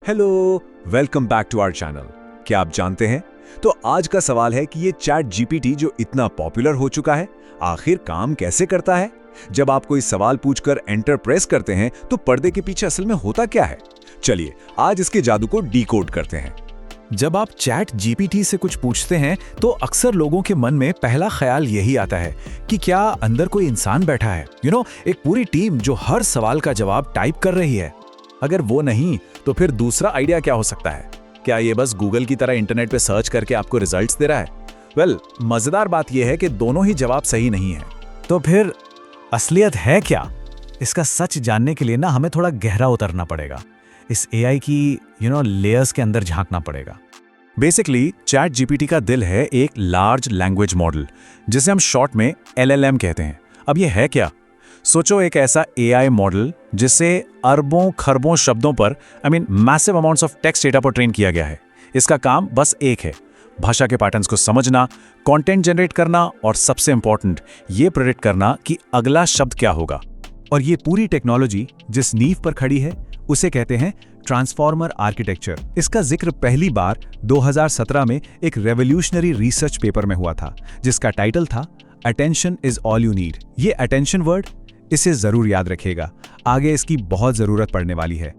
Hello, welcome back to our channel. क्या आप जानते हैं? तो आज का सवाल है कि ये चैट जीपीटी जो इतना पॉपुलर हो चुका है, आखिर काम कैसे करता है? जब आप कोई सवाल पूछकर एंटर प्रेस करते हैं तो पर्दे के पीछे असल में होता क्या है? चलिए आज इसके जादू को डिकोड करते हैं। जब आप चैट जीपीटी से कुछ पूछते हैं तो अक्सर लोगों के मन में पहला ख्याल यही आता है कि क्या अंदर कोई इंसान बैठा है, एक पूरी टीम जो हर सवाल का जवाब टाइप कर रही है। अगर वो नहीं तो फिर दूसरा आइडिया क्या हो सकता है? क्या ये बस गूगल की तरह इंटरनेट पे सर्च करके आपको रिजल्ट्स दे रहा है? मजेदार बात यह है कि दोनों ही जवाब सही नहीं है। तो फिर असलियत है क्या? इसका सच जानने के लिए ना हमें थोड़ा गहरा उतरना पड़ेगा, इस एआई की लेयर्स के अंदर झांकना पड़ेगा। बेसिकली चैट जीपीटी का दिल है एक लार्ज लैंग्वेज मॉडल, जिसे हम शॉर्ट में एलएलएम कहते हैं। अब ये है क्या? सोचो एक ऐसा एआई मॉडल जिसे अरबों खरबों शब्दों पर massive amounts of text data पर ट्रेन किया गया है। इसका काम बस एक है, भाषा के पैटर्न्स को समझना, कंटेंट जनरेट करना और सबसे इंपॉर्टेंट ये प्रेडिक्ट करना कि अगला शब्द क्या होगा। और ये पूरी टेक्नोलॉजी जिस नींव पर खड़ी है उसे कहते हैं ट्रांसफॉर्मर आर्किटेक्चर। इसका जिक्र पहली बार 2017 में एक रेवोल्यूशनरी रिसर्च पेपर में हुआ था, जिसका टाइटल था attention is all you need. ये अटेंशन वर्ड, इसे जरूर याद रखिएगा, आगे इसकी बहुत जरूरत पड़ने वाली है।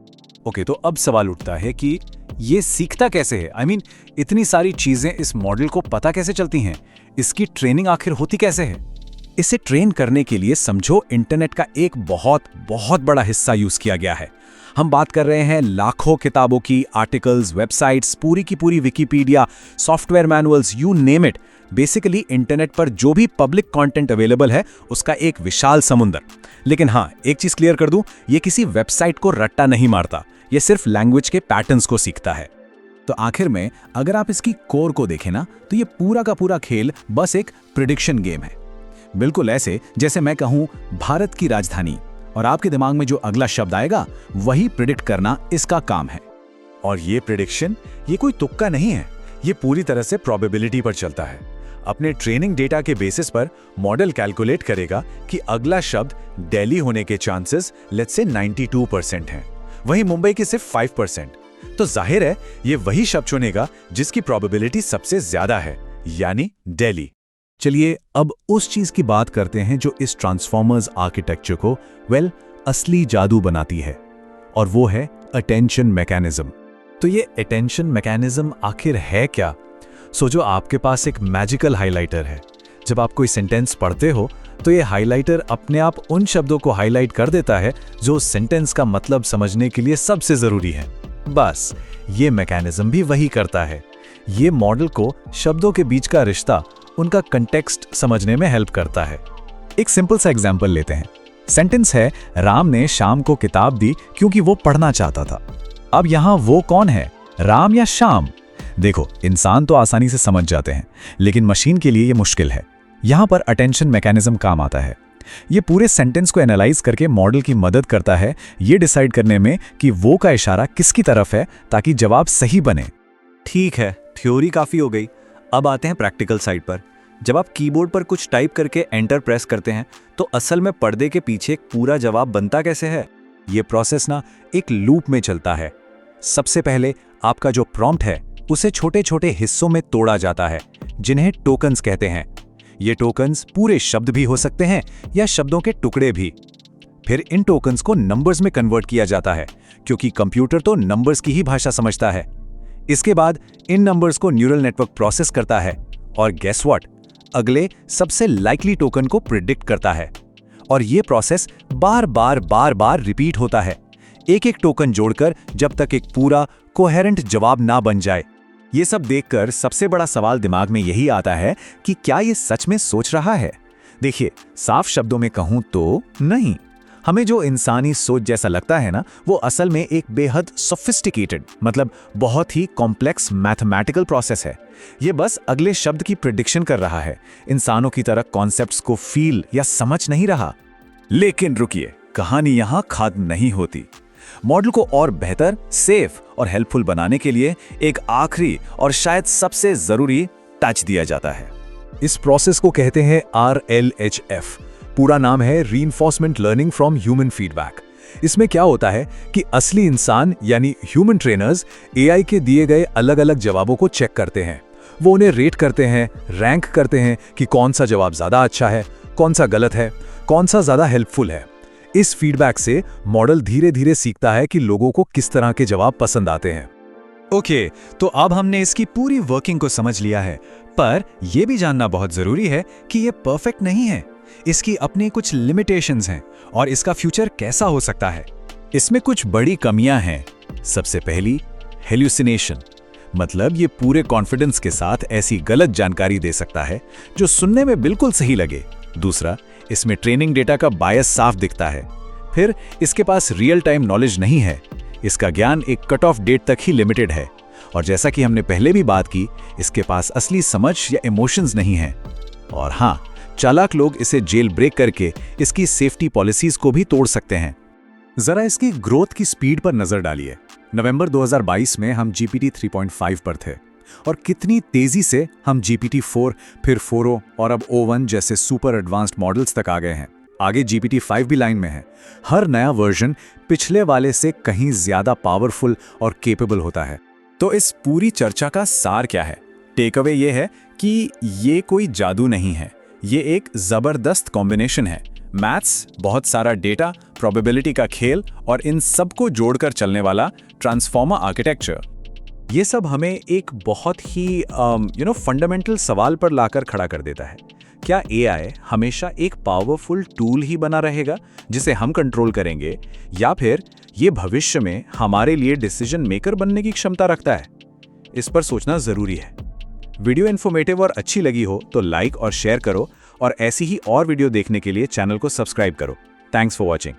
ओके, तो अब सवाल उठता है कि ये सीखता कैसे है? इतनी सारी चीजें इस मॉडल को पता कैसे चलती हैं? इसकी ट्रेनिंग आखिर होती कैसे है? इसे ट्रेन करने के लिए समझो इंटरनेट का एक बहुत बहुत बड़ा हिस्सा यूज किया गया है। हम बात कर रहे हैं लाखों किताबों की, आर्टिकल्स, वेबसाइट्स, पूरी की पूरी Wikipedia, software manuals, you name it. Basically internet पर जो भी पब्लिक कंटेंट अवेलेबल है उसका एक विशाल समुंदर। लेकिन हाँ, एक चीज क्लियर कर दूं, ये किसी वेबसाइट को रट्टा नहीं मारता, ये सिर्फ लैंग्वेज के पैटर्न्स को सीखता है। तो आखिर में अगर आप इसकी कोर को देखें ना, तो ये पूरा का पूरा खेल बस एक प्रिडिक्शन गेम है। बिल्कुल ऐसे जैसे मैं कहूं भारत की राजधानी, और आपके दिमाग में जो अगला शब्द आएगा वही प्रिडिक्ट करना इसका काम है। और ये प्रिडिक्शन ये कोई तुक्का नहीं है, ये पूरी तरह से प्रोबेबिलिटी पर चलता है। अपने ट्रेनिंग डेटा के बेसिस पर मॉडल कैलकुलेट करेगा कि अगला शब्द दिल्ली होने के चांसेस लेट्स से 92% हैं, वहीं मुंबई के सिर्फ 5%। तो जाहिर है ये वही शब्द चुनेगा जिसकी प्रोबेबिलिटी सबसे ज्यादा है, यानी दिल्ली। चलिए अब उस चीज की बात करते हैं जो इस ट्रांसफॉर्मर्स आर्किटेक्चर को असली जादू बनाती है, और वो है अटेंशन मैकेनिज्म। तो ये अटेंशन मैकेनिज्म आखिर है क्या? सोचो आपके पास एक मैजिकल हाइलाइटर है। जब आप कोई सेंटेंस पढ़ते हो तो ये हाइलाइटर अपने आप उन शब्दों को हाईलाइट कर देता है जो सेंटेंस का मतलब समझने के लिए सबसे जरूरी है। बस ये मैकेनिज्म भी वही करता है। ये मॉडल को शब्दों के बीच का रिश्ता, उनका कंटेक्स्ट समझने में हेल्प करता है। एक सिंपल सा एग्जांपल लेते हैं। सेंटेंस है, राम ने शाम को किताब दी क्योंकि वो पढ़ना चाहता था। अब यहां वो कौन है, राम या शाम? देखो, इंसान तो आसानी से समझ जाते हैं, लेकिन मशीन के लिए ये मुश्किल है। यहां पर अटेंशन मैकेनिज्म काम आता है। ये पूरे सेंटेंस को एनालाइज करके मॉडल की मदद करता है ये डिसाइड करने में कि वो का इशारा किसकी तरफ है, ताकि जवाब सही बने। ठीक है, थ्योरी काफी हो गई। अब आते हैं प्रैक्टिकल साइड पर। जब आप कीबोर्ड पर कुछ टाइप करके एंटर प्रेस करते हैं तो असल में पर्दे के पीछे एक पूरा जवाब बनता कैसे है? ये प्रोसेस ना एक लूप में चलता है। सबसे पहले आपका जो प्रॉम्प्ट है उसे छोटे छोटे हिस्सों में तोड़ा जाता है, जिन्हें टोकन्स कहते हैं। ये टोकन्स पूरे शब्द भी हो सकते हैं या शब्दों के टुकड़े भी। फिर इन टोकन्स को नंबर्स में कन्वर्ट किया जाता है, क्योंकि कंप्यूटर तो नंबर्स की ही भाषा समझता है। इसके बाद इन नंबर्स को न्यूरल नेटवर्क प्रोसेस करता है और गेस व्हाट, अगले सबसे लाइकली टोकन को प्रिडिक्ट करता है। और ये प्रोसेस बार बार रिपीट होता है, एक एक टोकन जोड़कर, जब तक एक पूरा कोहेरेंट जवाब ना बन जाए। ये सब देखकर सबसे बड़ा सवाल दिमाग में यही आता है कि क्या ये सच में सोच रहा है? देखिए, साफ शब्दों में कहूं तो नहीं। हमें जो इंसानी सोच जैसा लगता है ना, वो असल में एक बेहद सोफिस्टिकेटेड, बहुत ही कॉम्प्लेक्स मैथमेटिकल प्रोसेस है। ये बस अगले शब्द की प्रिडिक्शन कर रहा है, इंसानों की तरह कॉन्सेप्ट्स को फील या समझ नहीं रहा। लेकिन रुकिए, कहानी यहां खत्म नहीं होती। मॉडल को और बेहतर, सेफ और हेल्पफुल बनाने के लिए एक आखिरी और शायद सबसे जरूरी टच दिया जाता है। इस प्रोसेस को कहते हैं RLHF। पूरा नाम है reinforcement learning from human feedback. इसमें क्या होता है कि असली इंसान यानी ह्यूमन ट्रेनर्स एआई के दिए गए अलग-अलग जवाबों को चेक करते हैं। वो उन्हें रेट करते हैं, रैंक करते हैं कि कौन सा जवाब ज़्यादा अच्छा है, कौन सा गलत है, कौन सा ज़्यादा हेल्पफुल है। इस फीडबैक से मॉडल धीरे-धीरे सीखता है कि लोगों को किस तरह के जवाब पसंद आते हैं। ओके, तो अब हमने इसकी पूरी वर्किंग को समझ लिया है, पर यह भी जानना बहुत जरूरी है कि यह परफेक्ट नहीं है। इसकी अपनी कुछ लिमिटेशंस हैं और इसका फ्यूचर कैसा हो सकता है। इसमें कुछ बड़ी कमियां हैं। सबसे पहली, हेल्यूसिनेशन, मतलब ये पूरे कॉन्फिडेंस के साथ ऐसी गलत जानकारी दे सकता है जो सुनने में बिल्कुल सही लगे। दूसरा, इसमें ट्रेनिंग डेटा का बायस साफ दिखता है। फिर इसके पास रियल टाइम नॉलेज नहीं है। इसका ज्ञान एक कट ऑफ डेट तक ही लिमिटेड है। और जैसा कि हमने पहले भी बात की, इसके पास असली समझ या इमोशंस नहीं है। और हाँ, चालाक लोग इसे जेल ब्रेक करके इसकी सेफ्टी पॉलिसीज को भी तोड़ सकते हैं। जरा इसकी ग्रोथ की स्पीड पर नजर डालिए। नवंबर 2022 में हम GPT 3.5 पर थे और कितनी तेजी से हम GPT-4, फिर 4o और अब O1 जैसे सुपर एडवांस्ड मॉडल्स तक आ गए हैं। आगे GPT-5 भी लाइन में है। हर नया वर्जन पिछले वाले से कहीं ज्यादा पावरफुल और केपेबल होता है। तो इस पूरी चर्चा का सार क्या है? टेक अवे ये है कि ये कोई जादू नहीं है, ये एक जबरदस्त कॉम्बिनेशन है। मैथ्स, बहुत सारा डेटा, प्रोबेबिलिटी का खेल और इन सब को जोड़कर चलने वाला ट्रांसफॉर्मर आर्किटेक्चर। ये सब हमें एक बहुत ही फंडामेंटल सवाल पर लाकर खड़ा कर देता है। क्या एआई हमेशा एक पावरफुल टूल ही बना रहेगा जिसे हम कंट्रोल करेंगे, या फिर ये भविष्य में हमारे लिए डिसीजन मेकर बनने की क्षमता रखता है? इस पर सोचना जरूरी है। वीडियो इन्फॉर्मेटिव और अच्छी लगी हो तो लाइक और शेयर करो, और ऐसी ही और वीडियो देखने के लिए चैनल को सब्सक्राइब करो। Thanks for watching.